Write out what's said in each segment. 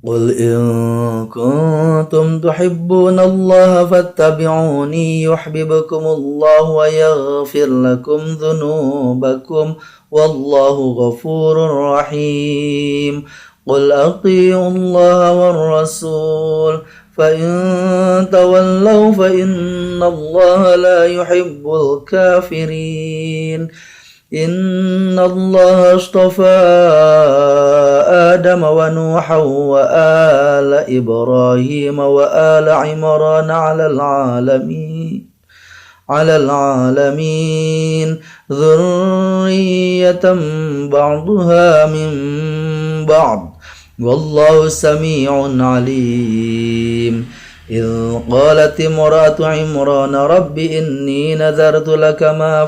قل إن كنتم تحبون الله فاتبعوني يحببكم الله ويغفر لكم ذنوبكم والله غفور رحيم قل أطيعوا الله والرسول فإن تولوا فإن الله لا يحب الكافرين إن الله اصطفى آدم ونوحا وآل إبراهيم وآل عمران على العالمين ذرية بعضها من بعض والله سميع عليم إذ قالت امرأة عمران رب إني نذرت لك ما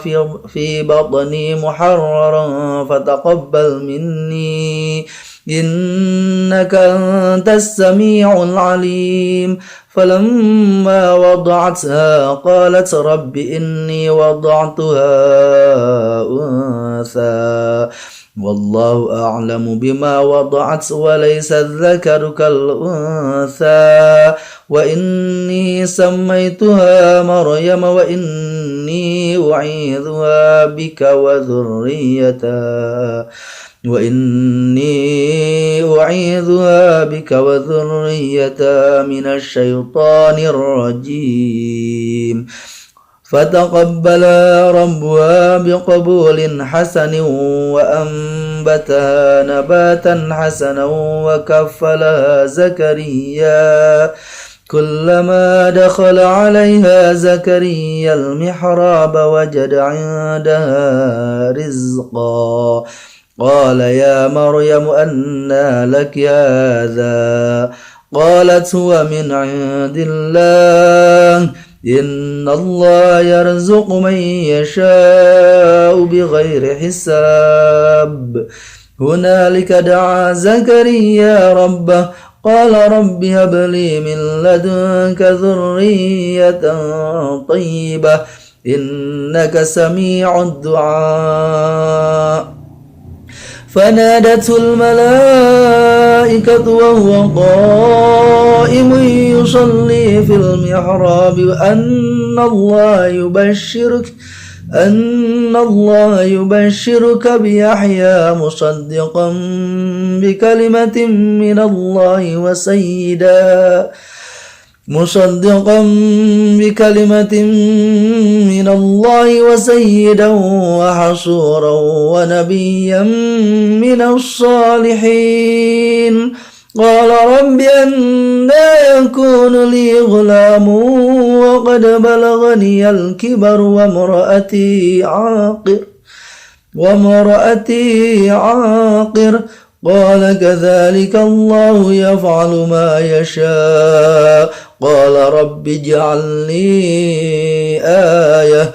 في بطني محررا فتقبل مني إنك أنت السميع العليم فلما وضعتها قالت رب إني وضعتها أنثى والله أعلم بما وضعت وليس الذكر كالأنثى وإني سميتها مريم وإني أعيذها بك وذريتها من الشيطان الرجيم فتقبلها ربها بقبول حسن وأنبتها نباتا حسنا وكفلها زكريا كلما دخل عليها زكريا المحراب وجد عندها رزقا قال يا مريم أنى لك هذا قالت هو من عند الله إن الله يرزق من يشاء بغير حساب هنالك دعا زكريا ربه قال رب هب لي من لدنك ذرية طيبة إنك سميع الدعاء فنادته الملائكة وهو قائم يصلي في المحراب أن الله يبشرك بيحيى مصدقا بكلمة من الله وسيدا وحصورا ونبيا من الصالحين قال رب أنى يكون لي غلام وقد بلغني الكبر وامرأتي عاقر قال كذلك الله يفعل ما يشاء قال رب اجعل لي آية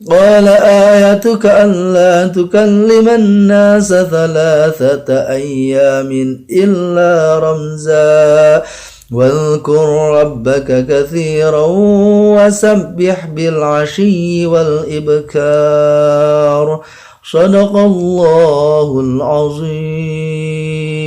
قال آيتك ألا تكلم الناس 3 أيام إلا رمزا واذكر ربك كثيرا وسبح بالعشي والإبكار صدق الله العظيم.